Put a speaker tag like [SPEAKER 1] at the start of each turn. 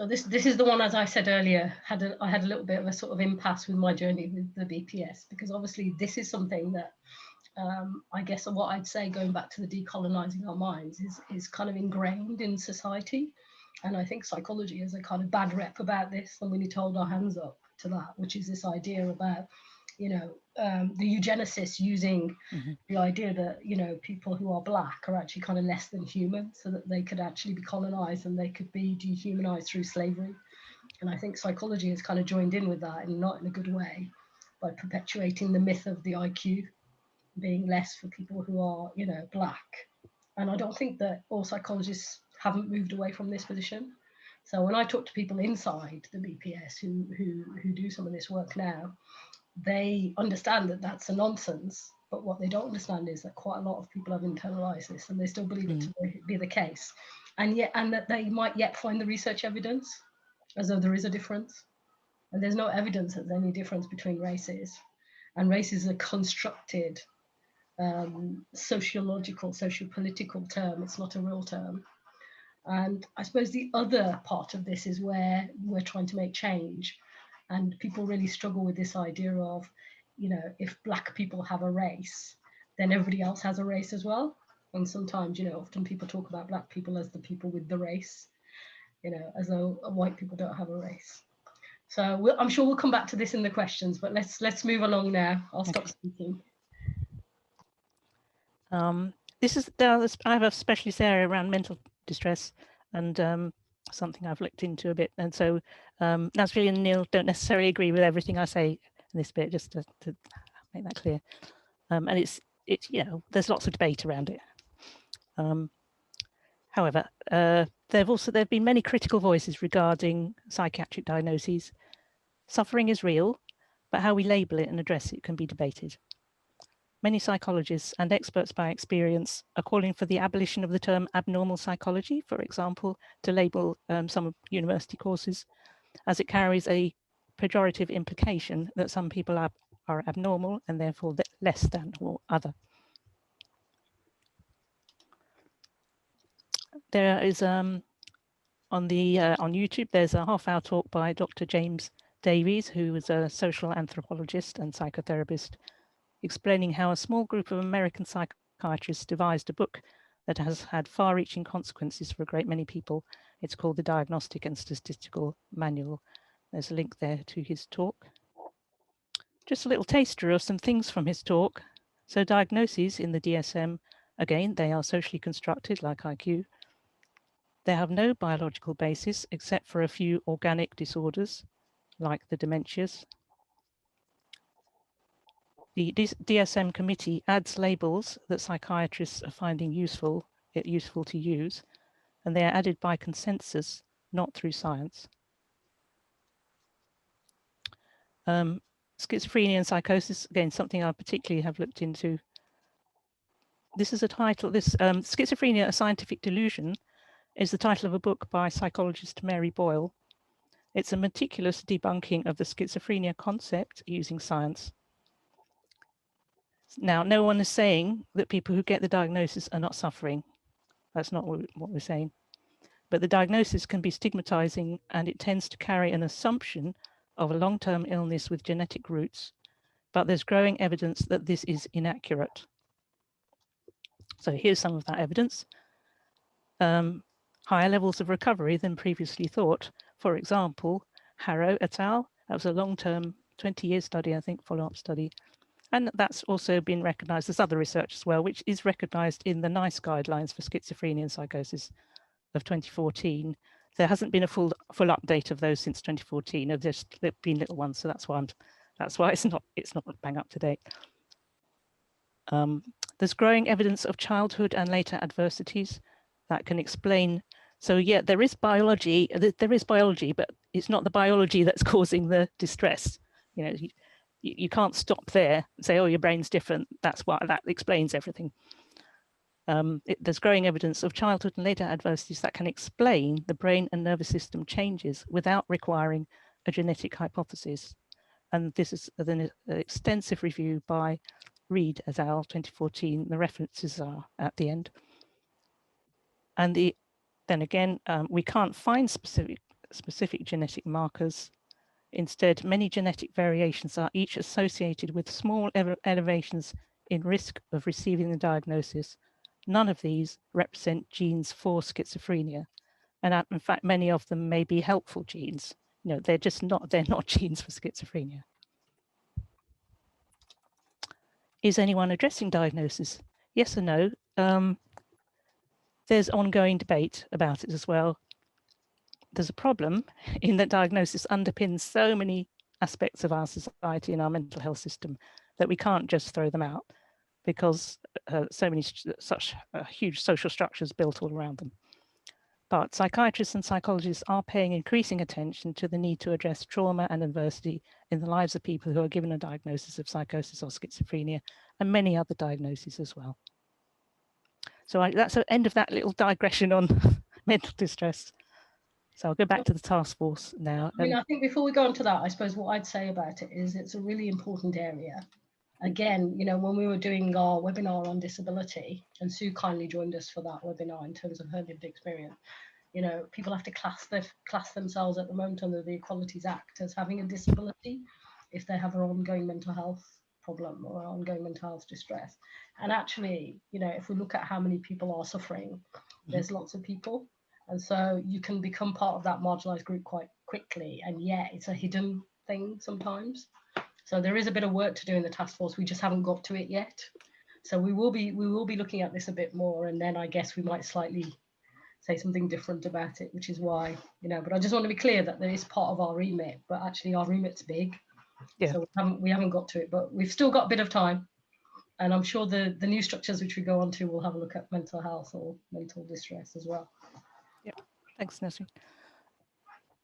[SPEAKER 1] So this is the one, as I said earlier, I had a little bit of a sort of impasse with my journey with the BPS, because obviously this is something that I guess what I'd say, going back to the decolonizing our minds, is kind of ingrained in society. And I think psychology has a kind of bad rep about this, and we need to hold our hands up to that, which is this idea about, you know, the eugenicists using the idea that, you know, people who are black are actually kind of less than human, so that they could actually be colonized and they could be dehumanized through slavery. And I think psychology has kind of joined in with that, and not in a good way, by perpetuating the myth of the IQ being less for people who are, you know, black. And I don't think that all psychologists haven't moved away from this position. So when I talk to people inside the BPS who do some of this work now, they understand that that's a nonsense. But what they don't understand is that quite a lot of people have internalized this, and they still believe it to be the case. And that they might yet find the research evidence as though there is a difference. And there's no evidence that there's any difference between races. And races are constructed sociological, socio-political term. It's not a real term. And I suppose the other part of this is where we're trying to make change. And people really struggle with this idea of, you know, if black people have a race, then everybody else has a race as well. And sometimes, you know, often people talk about black people as the people with the race, you know, as though white people don't have a race. So I'm sure we'll come back to this in the questions, but let's move along now. I'll stop speaking.
[SPEAKER 2] I have a specialist area around mental distress, and something I've looked into a bit. And so Nasreen and Neil don't necessarily agree with everything I say in this bit, just to make that clear. And it's you know, there's lots of debate around it. However, there have been many critical voices regarding psychiatric diagnoses. Suffering is real, but how we label it and address it can be debated. Many psychologists and experts by experience are calling for the abolition of the term abnormal psychology, for example, to label some university courses, as it carries a pejorative implication that some people are abnormal and therefore less than or other. There is on YouTube, there's a half-hour talk by Dr. James Davies, who is a social anthropologist and psychotherapist, explaining how a small group of American psychiatrists devised a book that has had far-reaching consequences for a great many people. It's called the Diagnostic and Statistical Manual. There's a link there to his talk. Just a little taster of some things from his talk. So diagnoses in the DSM, again, they are socially constructed like IQ. They have no biological basis except for a few organic disorders like the dementias. The DSM committee adds labels that psychiatrists are finding useful to use, and they are added by consensus, not through science. Schizophrenia and psychosis, again, something I particularly have looked into. This is a title, Schizophrenia, a Scientific Delusion, is the title of a book by psychologist Mary Boyle. It's a meticulous debunking of the schizophrenia concept using science. Now, no one is saying that people who get the diagnosis are not suffering. That's not what we're saying. But the diagnosis can be stigmatizing, and it tends to carry an assumption of a long-term illness with genetic roots. But there's growing evidence that this is inaccurate. So here's some of that evidence. Higher levels of recovery than previously thought. For example, Harrow et al. That was a long-term 20-year study, I think, follow-up study. And that's also been recognized. There's other research as well, which is recognized in the NICE guidelines for schizophrenia and psychosis of 2014. There hasn't been a full update of those since 2014. There've been little ones, so that's why it's not bang up to date. There's growing evidence of childhood and later adversities that can explain. So yeah, there is biology, but it's not the biology that's causing the distress. You know, you can't stop there and say, oh, your brain's different. That explains everything. There's growing evidence of childhood and later adversities that can explain the brain and nervous system changes without requiring a genetic hypothesis. And this is an extensive review by Reed et al. 2014. The references are at the end. And then again, we can't find specific specific genetic markers. Instead, many genetic variations are each associated with small elevations in risk of receiving the diagnosis. None of these represent genes for schizophrenia. And in fact, many of them may be helpful genes. You know, they're not genes for schizophrenia. Is anyone addressing diagnosis? Yes or no? There's ongoing debate about it as well. There's a problem in that diagnosis underpins so many aspects of our society and our mental health system that we can't just throw them out because such huge social structures built all around them. But psychiatrists and psychologists are paying increasing attention to the need to address trauma and adversity in the lives of people who are given a diagnosis of psychosis or schizophrenia and many other diagnoses as well. So that's the end of that little digression on mental distress. So I'll go back to the task force now.
[SPEAKER 1] I mean, I think before we go on to that, I suppose what I'd say about it is it's a really important area. Again, you know, when we were doing our webinar on disability, and Sue kindly joined us for that webinar in terms of her lived experience, you know, people have to class themselves at the moment under the Equalities Act as having a disability if they have an ongoing mental health problem or ongoing mental health distress. And actually, you know, if we look at how many people are suffering, there's lots of people. And so you can become part of that marginalized group quite quickly. And yet it's a hidden thing sometimes. So there is a bit of work to do in the task force. We just haven't got to it yet. So we will be looking at this a bit more. And then I guess we might slightly say something different about it, which is why, you know, but I just want to be clear that there is part of our remit, but actually our remit's big. Yeah. So we haven't got to it, but we've still got a bit of time. And I'm sure the new structures which we go on to will have a look at mental health or mental distress as well.
[SPEAKER 2] Yeah, thanks, Nasreen.